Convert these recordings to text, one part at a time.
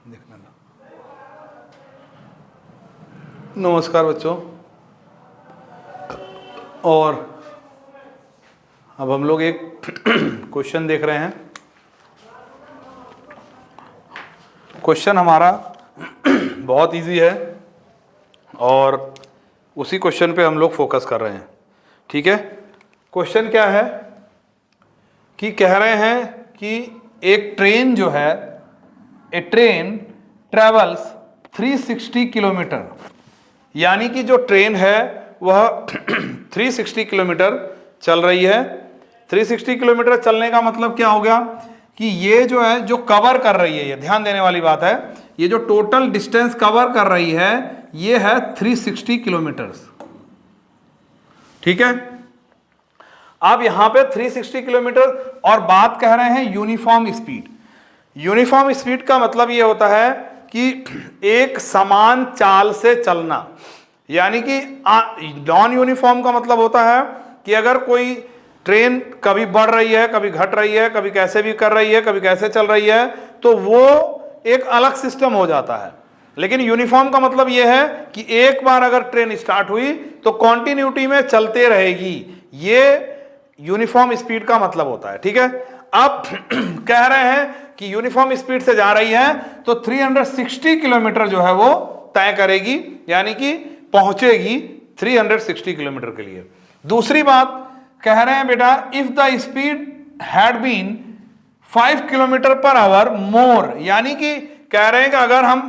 देखने लो। नमस्कार बच्चों, और अब हम लोग एक क्वेश्चन देख रहे हैं। क्वेश्चन हमारा बहुत इजी है और उसी क्वेश्चन पे हम लोग फोकस कर रहे हैं। ठीक है, क्वेश्चन क्या है कि कह रहे हैं कि एक ट्रेन जो है, ए ट्रेन ट्रेवल्स 360 किलोमीटर, यानी कि जो ट्रेन है वह 360 किलोमीटर चल रही है। 360 किलोमीटर चलने का मतलब क्या हो गया कि ये जो है, जो कवर कर रही है, ये ध्यान देने वाली बात है, ये जो टोटल डिस्टेंस कवर कर रही है ये है 360 किलोमीटर्स। ठीक है, अब यहां पे 360 किलोमीटर और बात कह रहे हैं यूनिफॉर्म स्पीड। यूनिफॉर्म स्पीड का मतलब ये होता है कि एक समान चाल से चलना, यानी कि नॉन यूनिफॉर्म का मतलब होता है कि अगर कोई ट्रेन कभी बढ़ रही है, कभी घट रही है, कभी कैसे भी कर रही है, कभी कैसे चल रही है, तो वो एक अलग सिस्टम हो जाता है। लेकिन यूनिफॉर्म का मतलब यह है कि एक बार अगर ट्रेन स्टार्ट हुई तो कॉन्टिन्यूटी में चलते रहेगी, ये यूनिफॉर्म स्पीड का मतलब होता है। ठीक है, अब कह रहे हैं कि यूनिफॉर्म स्पीड से जा रही है तो 360 किलोमीटर जो है वो तय करेगी, यानी कि पहुंचेगी 360 किलोमीटर के लिए। दूसरी बात कह रहे हैं बेटा, if the speed had been 5 kilometre per hour more, यानी कि कह रहे हैं कि अगर हम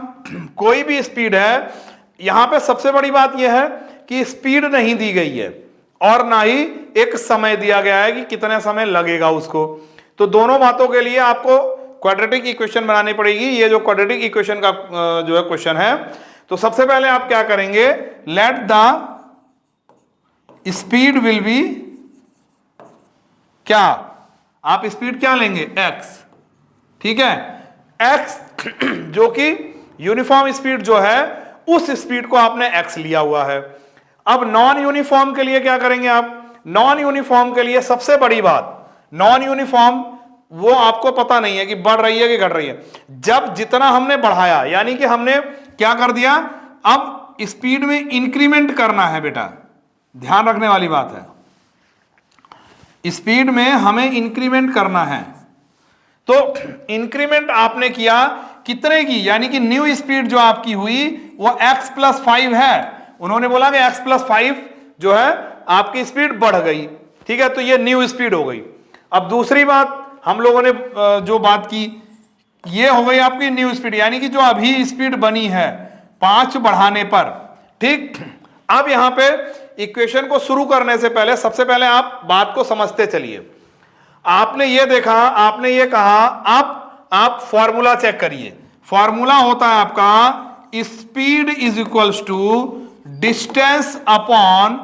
कोई भी स्पीड है, यहां पे सबसे बड़ी बात यह है कि स्पीड नहीं दी गई है और ना ही एक समय दिया गया है कि कितना समय लगेगा उसको। तो दोनों बातों के लिए आपको क्वाड्रेटिक इक्वेशन बनानी पड़ेगी। ये जो क्वाड्रेटिक इक्वेशन का जो है क्वेश्चन है, तो सबसे पहले आप क्या करेंगे, let the speed will be क्या, आप स्पीड क्या लेंगे, x। ठीक है, x जो कि यूनिफॉर्म स्पीड जो है उस स्पीड को आपने x लिया हुआ है। अब नॉन यूनिफॉर्म के लिए क्या करेंगे आप, नॉन यूनिफॉर्म के लिए सबसे बड़ी बात, नॉन यूनिफॉर्म वो आपको पता नहीं है कि बढ़ रही है कि घट रही है। जब जितना हमने बढ़ाया, यानी कि हमने क्या कर दिया, अब स्पीड में इंक्रीमेंट करना है बेटा, ध्यान रखने वाली बात है, स्पीड में हमें इंक्रीमेंट करना है। तो इंक्रीमेंट आपने किया कितने की, यानी कि न्यू स्पीड जो आपकी हुई वो x+5 है। उन्होंने बोला कि x+5 जो है आपकी स्पीड बढ़ गई। ठीक है, तो ये न्यू स्पीड हो गई। अब दूसरी बात हम लोगों ने जो बात की, ये हो गई आपकी न्यू स्पीड, यानी कि जो अभी स्पीड बनी है 5 बढ़ाने पर। ठीक, अब यहां पे इक्वेशन को शुरू करने से पहले सबसे पहले आप बात को समझते चलिए। आपने ये देखा, आपने ये कहा, आप फॉर्मूला चेक करिए। फॉर्मूला होता है आपका speed is equals to distance upon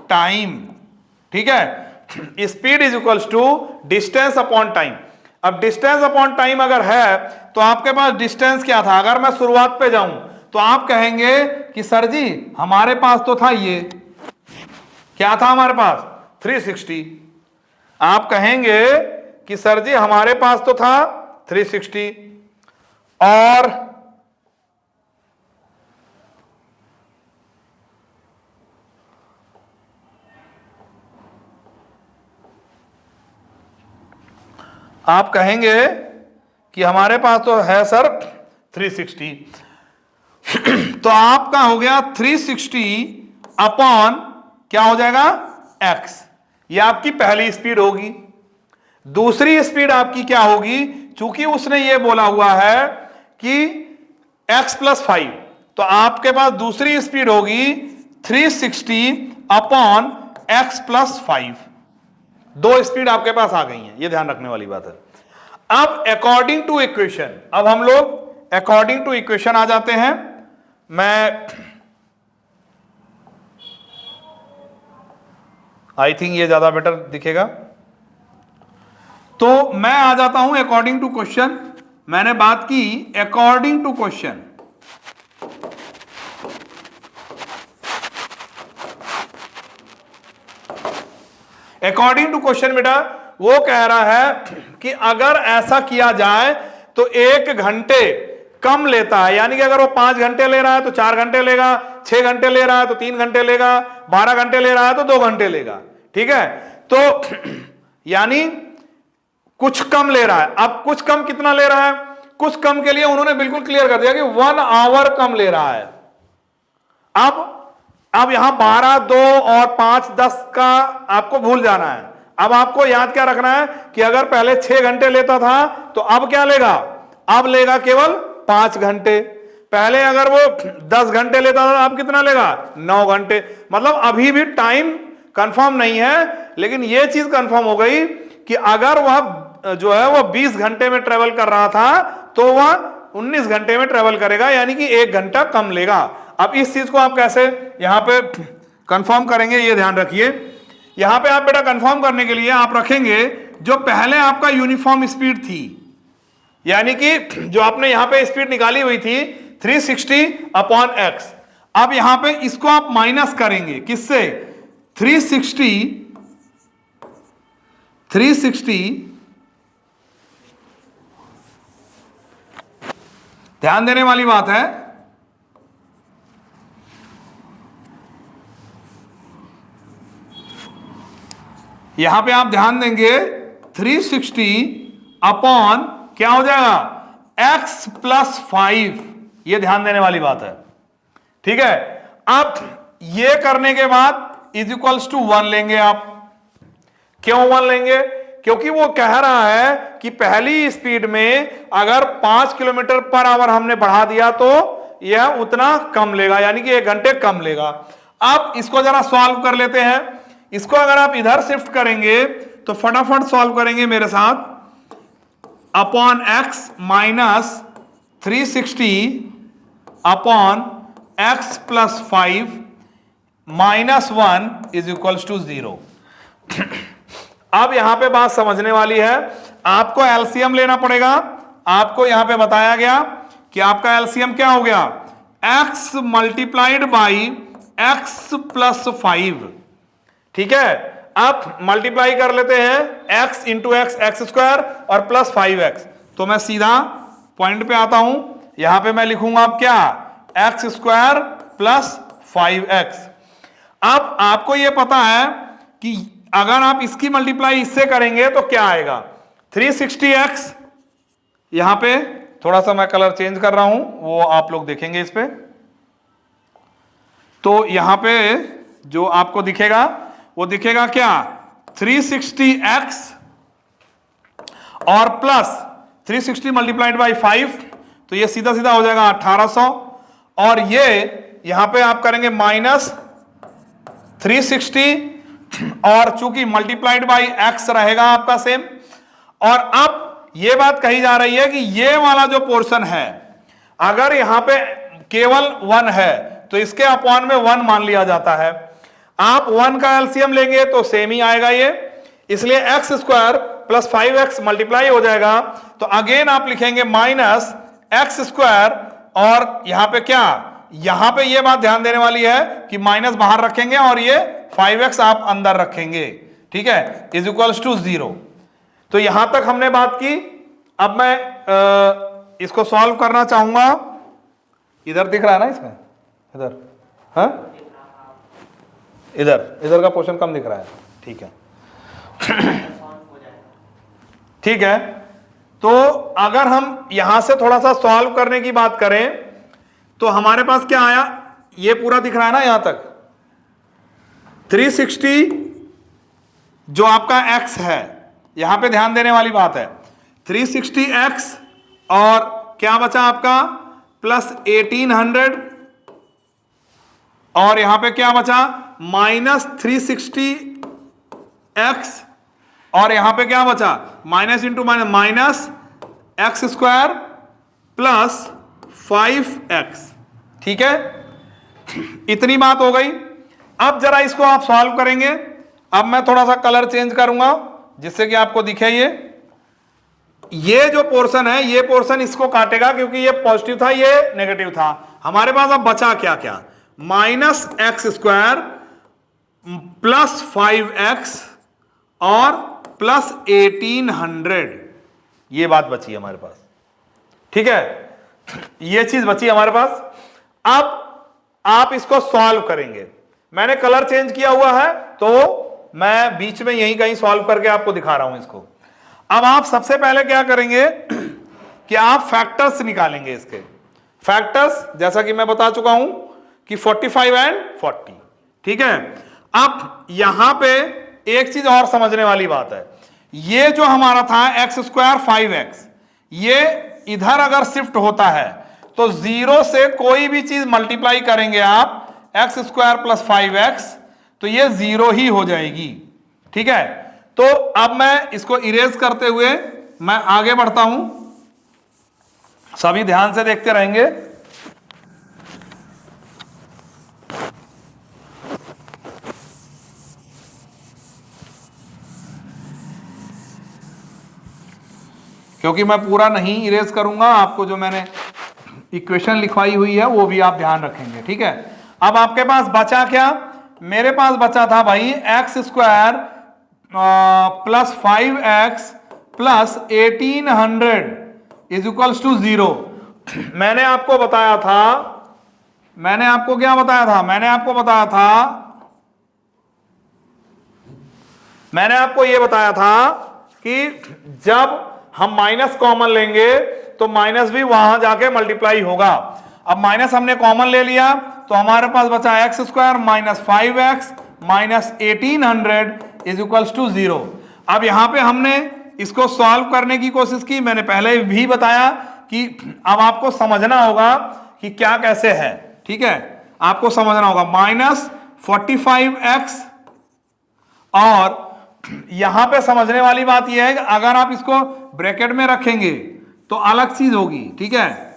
time. ठीक है, speed is equals to distance upon time. अब डिस्टेंस अपॉन टाइम अगर है तो आपके पास डिस्टेंस क्या था, अगर मैं शुरुआत पे जाऊं तो आप कहेंगे कि सर जी हमारे पास तो था, ये क्या था हमारे पास, 360। आप कहेंगे कि सर जी हमारे पास तो था 360, और आप कहेंगे कि हमारे पास तो है सर 360। तो आपका हो गया 360 अपॉन क्या हो जाएगा, x। ये आपकी पहली स्पीड होगी। दूसरी स्पीड आपकी क्या होगी, चूंकि उसने ये बोला हुआ है कि x+5, तो आपके पास दूसरी स्पीड होगी 360 अपॉन x+5। दो स्पीड आपके पास आ गई हैं, ये ध्यान रखने वाली बात है। अब अकॉर्डिंग टू इक्वेशन, अब हम लोग अकॉर्डिंग टू इक्वेशन आ जाते हैं। मैं आई थिंक ये ज्यादा बेटर दिखेगा, तो मैं आ जाता हूं अकॉर्डिंग टू क्वेश्चन। मैंने बात की according to question. According to question बेटा वो कह रहा है कि अगर ऐसा किया जाए तो 1 घंटे कम लेता है। यानी कि अगर वो 5 घंटे ले रहा है तो 4 घंटे लेगा, 6 घंटे ले रहा है तो 3 घंटे लेगा, 12 घंटे ले रहा है तो 2 घंटे लेगा। ठीक है, तो यानी कुछ कम ले रहा है। अब कुछ कम कितना ले रहा है? कुछ कम के लिए उन्होंने बिल्कुल क्लियर कर दिया कि 1 आवर कम ले रहा है। अब यहां 12, 2 और 5, 10 का आपको भूल जाना है। अब आपको याद क्या रखना है कि अगर पहले 6 घंटे लेता था तो अब क्या लेगा? अब लेगा केवल 5 घंटे। पहले अगर वो 10 घंटे लेता था, अब कितना लेगा? 9 घंटे। मतलब अभी भी टाइम कंफर्म नहीं है, लेकिन यह चीज कंफर्म हो गई कि अगर वह जो है वो 20 घंटे में ट्रेवल कर रहा था तो वह 19 घंटे में ट्रेवल करेगा, यानी कि 1 घंटा कम लेगा। अब इस चीज को आप कैसे यहां पे कंफर्म करेंगे, ये ध्यान रखिए। यहां पे आप बेटा कंफर्म करने के लिए आप रखेंगे जो पहले आपका यूनिफॉर्म स्पीड थी, यानी कि जो आपने यहां पे स्पीड निकाली हुई थी 360/x। अब यहां पे इसको आप माइनस करेंगे किससे? 360 ध्यान देने वाली बात है, यहां पे आप ध्यान देंगे 360 अपॉन क्या हो जाएगा? x + 5। ये ध्यान देने वाली बात है। ठीक है, अब ये करने के बाद = 1 लेंगे आप। क्यों 1 लेंगे? क्योंकि वो कह रहा है कि पहली स्पीड में अगर 5 किलोमीटर/आवर हमने बढ़ा दिया तो यह उतना कम लेगा, यानी कि 1 घंटे कम लेगा। अब इसको जरा सॉल्व कर लेते हैं। इसको अगर आप इधर शिफ्ट करेंगे तो फटाफट सॉल्व करेंगे मेरे साथ। Upon x minus 360 upon x + 5 -1 = 0। अब यहां पे बात समझने वाली है। आपको एलसीएम लेना पड़ेगा। आपको यहां पे बताया गया कि आपका एलसीएम क्या हो गया? x × x + 5। ठीक है, आप मल्टीप्लाई कर लेते हैं x × x x² और प्लस 5x। तो मैं सीधा पॉइंट पे आता हूं। यहां पे मैं लिखूंगा अब क्या? x² + 5x। अब आपको यह पता है कि अगर आप इसकी मल्टीप्लाई इससे करेंगे तो क्या आएगा? 360x। यहां पे थोड़ा सा मैं कलर चेंज कर रहा हूं, वो आप लोग देखेंगे इस पे। तो यहां पे जो आपको दिखेगा वो दिखेगा क्या? 360x और प्लस 360 × 5, तो ये सीधा सीधा हो जाएगा 1800। और ये यहां पे आप करेंगे -360 और चूंकि मल्टीप्लाइड बाई x रहेगा आपका सेम। और अब ये बात कही जा रही है कि ये वाला जो पोर्शन है अगर यहां पे केवल 1 है तो इसके अपॉन में 1 मान लिया जाता है। आप 1 का एलसीएम लेंगे तो सेम ही आएगा ये, इसलिए x² + 5x मल्टीप्लाई हो जाएगा। तो अगेन आप लिखेंगे -x² और यहां पे क्या? यहां पे ये बात ध्यान देने वाली है कि माइनस बाहर रखेंगे और ये 5x आप अंदर रखेंगे। ठीक है, = 0। तो यहां तक हमने बात की। अब मैं इसको सॉल्व करना चाहूंगा। इधर दिख रहा है ना इसमें? इधर, हाँ, इधर का पोर्शन कम दिख रहा है। ठीक है ठीक है, तो अगर हम यहां से थोड़ा सा सॉल्व करने की बात करें तो हमारे पास क्या आया? ये पूरा दिख रहा है ना यहां तक? 360 जो आपका x है, यहां पे ध्यान देने वाली बात है। 360x और क्या बचा आपका? प्लस 1800 और यहां पे क्या बचा? -360x और यहां पे क्या बचा? Minus into minus x² + 5x। ठीक है, इतनी बात हो गई। अब जरा इसको आप सॉल्व करेंगे। अब मैं थोड़ा सा कलर चेंज करूंगा जिससे कि आपको दिखे ये जो पोर्शन है, ये पोर्शन इसको काटेगा क्योंकि ये पॉजिटिव था, ये नेगेटिव था। हमारे पास अब बचा क्या क्या? -x² + 5x और +1800। ये बात बची है हमारे पास। ठीक है, ये चीज बची हमारे पास। अब आप इसको सॉल्व करेंगे। मैंने कलर चेंज किया हुआ है तो मैं बीच में यहीं कहीं सॉल्व करके आपको दिखा रहा हूं इसको। अब आप सबसे पहले क्या करेंगे कि आप फैक्टर्स निकालेंगे इसके। फैक्टर्स जैसा कि मैं बता चुका हूं कि 45 एंड 40। ठीक है, अब यहां पे एक चीज और समझने वाली बात है। ये जो हमारा था एक्स स्क्वायर 5x, ये इधर अगर शिफ्ट होता है तो 0 से कोई भी चीज मल्टीप्लाई करेंगे आप एक्स स्क्वायर प्लस 5x तो ये 0 ही हो जाएगी। ठीक है, तो अब मैं इसको इरेज करते हुए मैं आगे बढ़ता हूं, सभी ध्यान से देखते रहेंगे। क्योंकि मैं पूरा नहीं इरेज करूंगा, आपको जो मैंने इक्वेशन लिखवाई हुई है वो भी आप ध्यान रखेंगे। ठीक है, अब आपके पास बचा क्या? मेरे पास बचा था भाई x square plus 5x plus 1800 is equals to 0। मैंने आपको बताया था, मैंने आपको क्या बताया था? मैंने आपको बताया था, मैंने आपको यह बताया था कि जब हम माइनस कॉमन लेंगे तो माइनस भी वहां जाके मल्टीप्लाई होगा। अब माइनस हमने कॉमन ले लिया तो हमारे पास बचा x square minus 5x minus 1800 is equals to 0। अब यहां पे हमने इसको सॉल्व करने की कोशिश की। मैंने पहले भी बताया कि अब आपको समझना होगा कि क्या कैसे है। ठीक है, आपको समझना होगा माइनस 45x, और यहां पे समझने वाली बात यह है कि अगर आप इसको ब्रैकेट में रखेंगे तो अलग चीज होगी। ठीक है,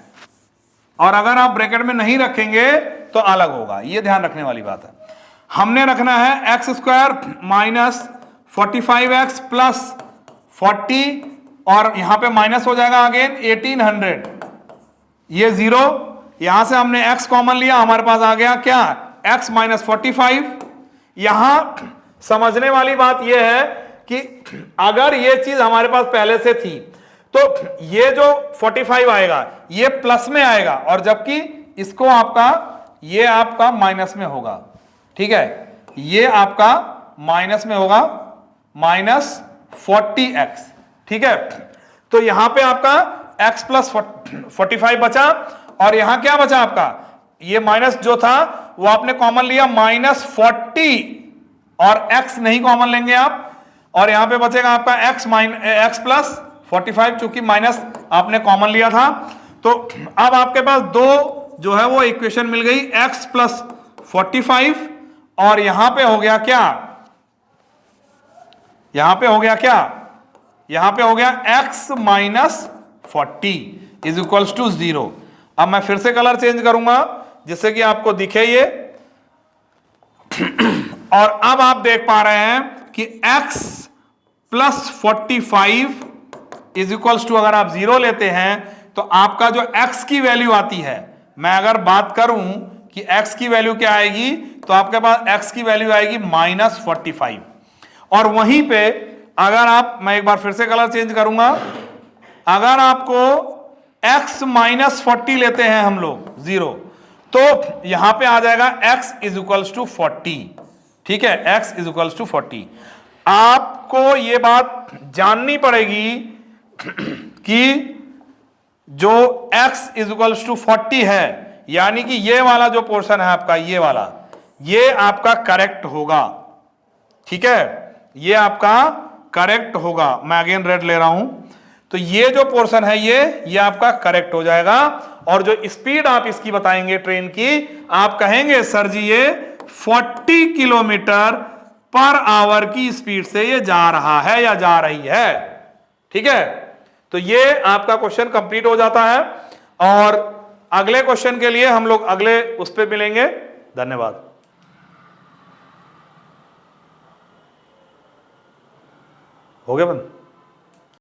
और अगर आप ब्रैकेट में नहीं रखेंगे तो अलग होगा, यह ध्यान रखने वाली बात है। हमने रखना है x square minus 45x plus 40, और यहां पे माइनस हो जाएगा अगेन 1800, ये 0। यहां से हमने x कॉमन लिया, हमारे पास आ गया क्या? x minus 45। यहां समझने वाली बात यह है कि अगर ये चीज हमारे पास पहले से थी तो ये जो 45 आएगा ये प्लस में आएगा, और जबकि इसको आपका ये आपका माइनस में होगा। ठीक है, ये आपका माइनस में होगा, माइनस 40x। ठीक है, तो यहां पे आपका x प्लस 45 बचा, और यहां क्या बचा आपका? ये माइनस जो था वो आपने कॉमन लिया माइनस 40, और x नहीं कॉमन लेंगे आप, और यहां पे बचेगा आपका x प्लस 45, चूंकि माइनस आपने कॉमन लिया था। तो अब आपके पास दो जो है वो इक्वेशन मिल गई, x प्लस 45, और यहां पे हो गया क्या? यहां पे हो गया क्या? यहां पे हो गया x minus 40 is equals to 0। अब मैं फिर से कलर चेंज करूंगा जिससे कि आपको दिखे ये, और अब आप देख पा रहे हैं कि x plus 45 is equals to, अगर आप 0 लेते हैं तो आपका जो x की वैल्यू आती है, मैं अगर बात करूं कि x की वैल्यू क्या आएगी, तो आपके पास x की वैल्यू आएगी माइनस 45। और वहीं पे अगर आप, मैं एक बार फिर से कलर चेंज करूंगा, अगर आपको x माइनस 40 लेते हैं हम लोग 0, तो यहां पे आ जाएगा x इज इक्वल्स टू 40। ठीक है, x इज इक्वल्स टू 40। आपको यह बात जाननी पड़ेगी कि जो x इज इक्वल्स टू 40 है, यानी कि ये वाला जो पोर्शन है आपका, ये वाला, ये आपका करेक्ट होगा। ठीक है, ये आपका करेक्ट होगा। मैं अगेन रेड ले रहा हूं, तो ये जो पोर्शन है ये आपका करेक्ट हो जाएगा। और जो स्पीड आप इसकी बताएंगे ट्रेन की, आप कहेंगे सर जी ये 40 किलोमीटर पर आवर की स्पीड से ये जा रहा है या जा रही है। ठीक है, तो ये आपका क्वेश्चन कंप्लीट हो जाता है, और अगले क्वेश्चन के लिए हम लोग अगले उस पर मिलेंगे। धन्यवाद। हो गया बंद।